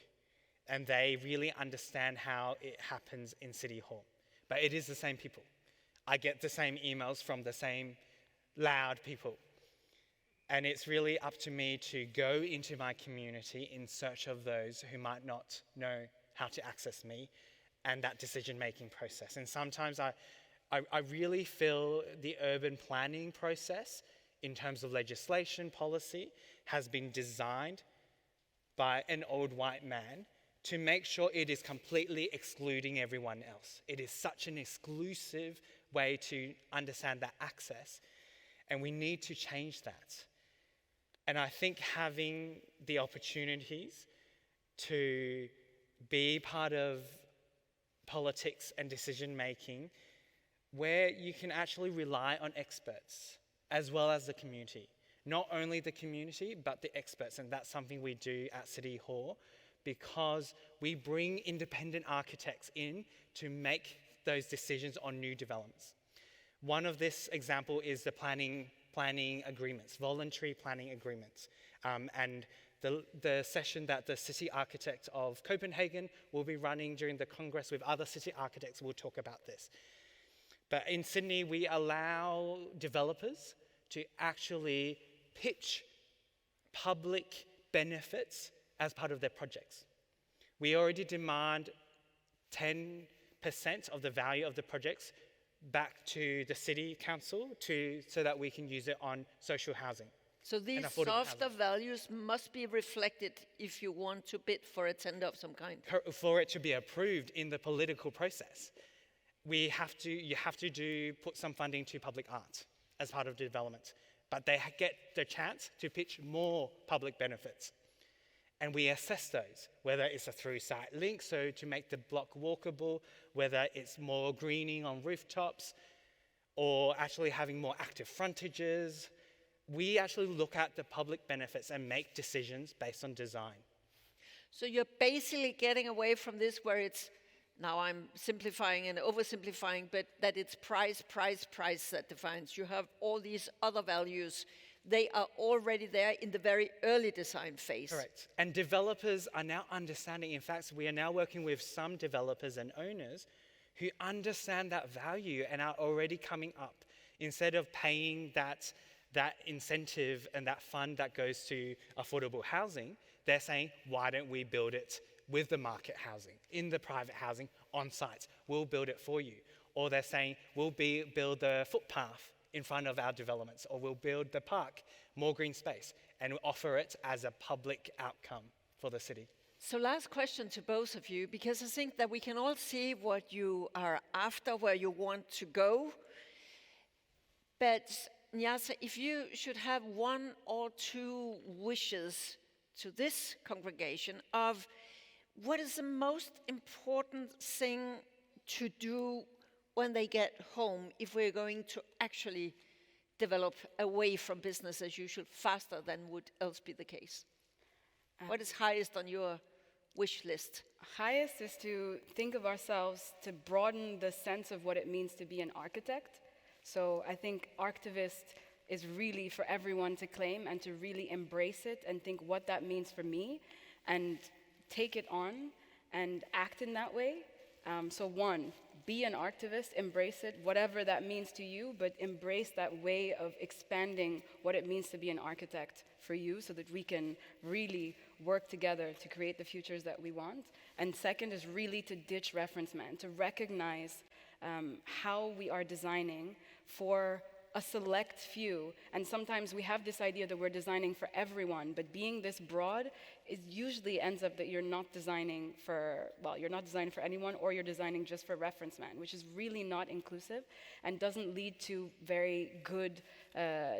and they really understand how it happens in City Hall. But it is the same people. I get the same emails from the same loud people. And it's really up to me to go into my community in search of those who might not know how to access me and that decision-making process. And sometimes I really feel the urban planning process in terms of legislation policy has been designed by an old white man to make sure it is completely excluding everyone else. It is such an exclusive way to understand that access, and we need to change that. And I think having the opportunities to be part of politics and decision-making where you can actually rely on experts as well as the community. Not only the community, but the experts, and that's something we do at City Hall because we bring independent architects in to make those decisions on new developments. One of this example is the planning agreements, voluntary planning agreements. And the session that the City Architect of Copenhagen will be running during the Congress with other city architects will talk about this. But in Sydney, we allow developers to actually pitch public benefits as part of their projects. We already demand 10% of the value of the projects back to the City Council so that we can use it on social housing. So these softer values must be reflected if you want to bid for a tender of some kind. For it to be approved in the political process, you have to put some funding to public art as part of the development. But they get the chance to pitch more public benefits. And we assess those, whether it's a through-site link, so to make the block walkable, whether it's more greening on rooftops, or actually having more active frontages. We actually look at the public benefits and make decisions based on design. So you're basically getting away from this where it's, now I'm simplifying and oversimplifying, but that it's price that defines. You have all these other values. They are already there in the very early design phase. Correct. And developers are now understanding, in fact, we are now working with some developers and owners who understand that value and are already coming up. Instead of paying that incentive and that fund that goes to affordable housing, they're saying, why don't we build it with the market housing, in the private housing, on site? We'll build it for you. Or they're saying, we'll build the footpath in front of our developments, or we'll build the park, more green space, and offer it as a public outcome for the city. So last question to both of you, because I think that we can all see what you are after, where you want to go. But Nyasha, if you should have one or two wishes to this congregation of what is the most important thing to do when they get home, if we're going to actually develop away from business as usual faster than would else be the case? What is highest on your wish list? Highest is to think of ourselves to broaden the sense of what it means to be an architect. So I think archivist is really for everyone to claim and to really embrace it and think what that means for me and take it on and act in that way. So one, be an archivist, embrace it, whatever that means to you, but embrace that way of expanding what it means to be an architect for you so that we can really work together to create the futures that we want. And second is really to ditch reference man, to recognize how we are designing for a select few. And sometimes we have this idea that we're designing for everyone, but being this broad, it usually ends up that you're not designing for, well, you're not designing for anyone, or you're designing just for reference man, which is really not inclusive and doesn't lead to very good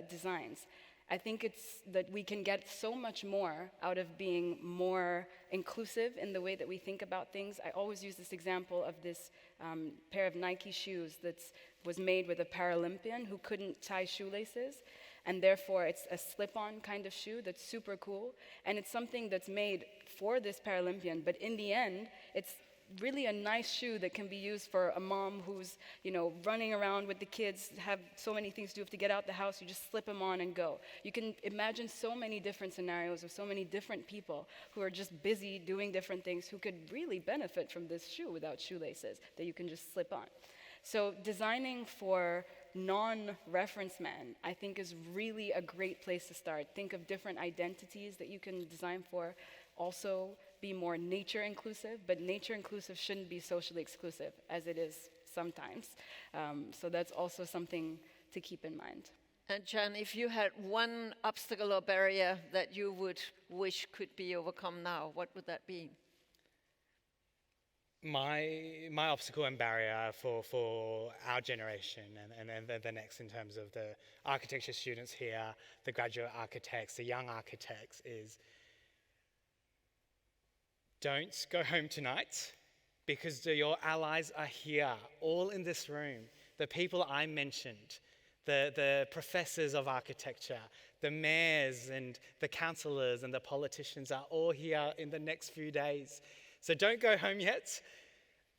designs. I think it's that we can get so much more out of being more inclusive in the way that we think about things. I always use this example of this pair of Nike shoes that was made with a Paralympian who couldn't tie shoelaces, and therefore it's a slip-on kind of shoe that's super cool, and it's something that's made for this Paralympian, but in the end, it's really a nice shoe that can be used for a mom who's, running around with the kids, have so many things to do, have to get out the house, you just slip them on and go. You can imagine so many different scenarios of so many different people who are just busy doing different things who could really benefit from this shoe without shoelaces that you can just slip on. So designing for non-reference men, I think, is really a great place to start. Think of different identities that you can design for. Also be more nature inclusive, but nature inclusive shouldn't be socially exclusive, as it is sometimes. So that's also something to keep in mind. And Jan, if you had one obstacle or barrier that you would wish could be overcome now, what would that be? My obstacle and barrier for our generation and the next in terms of the architecture students here, the graduate architects, the young architects, is don't go home tonight, because your allies are here, all in this room. The people I mentioned, the professors of architecture, the mayors and the councillors and the politicians are all here in the next few days. So don't go home yet.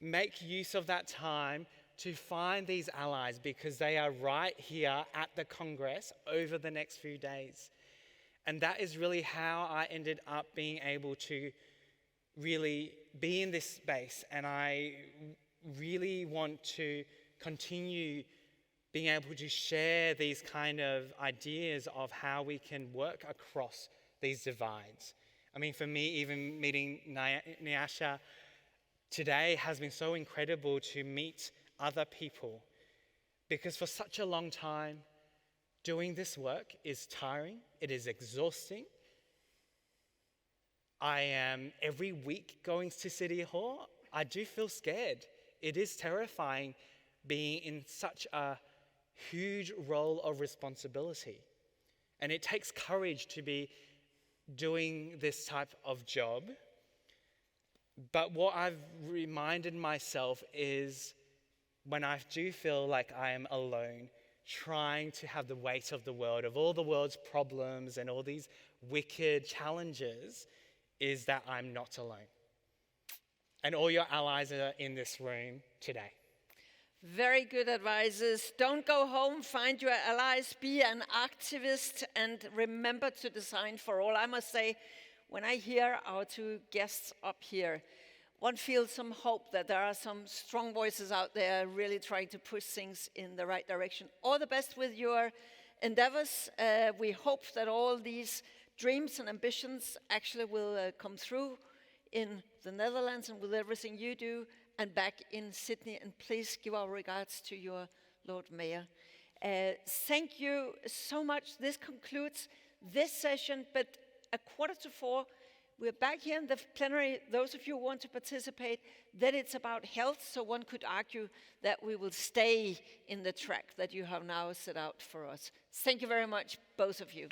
Make use of that time to find these allies, because they are right here at the Congress over the next few days. And that is really how I ended up being able to really be in this space, and I really want to continue being able to share these kind of ideas of how we can work across these divides. I mean, for me, even meeting Nyasha today has been so incredible to meet other people, because for such a long time, doing this work is tiring, it is exhausting. I am every week going to City Hall. I do feel scared. It is terrifying being in such a huge role of responsibility. And it takes courage to be doing this type of job. But what I've reminded myself is when I do feel like I am alone, trying to have the weight of the world, of all the world's problems and all these wicked challenges, is that I'm not alone. And all your allies are in this room today. Very good advices. Don't go home, find your allies, be an activist, and remember to design for all. I must say, when I hear our two guests up here, one feels some hope that there are some strong voices out there really trying to push things in the right direction. All the best with your endeavors. We hope that all these dreams and ambitions actually will come through in the Netherlands and with everything you do, and back in Sydney. And please give our regards to your Lord Mayor. Thank you so much. This concludes this session, but 3:45, we're back here in the plenary. Those of you who want to participate, then it's about health, so one could argue that we will stay in the track that you have now set out for us. Thank you very much, both of you.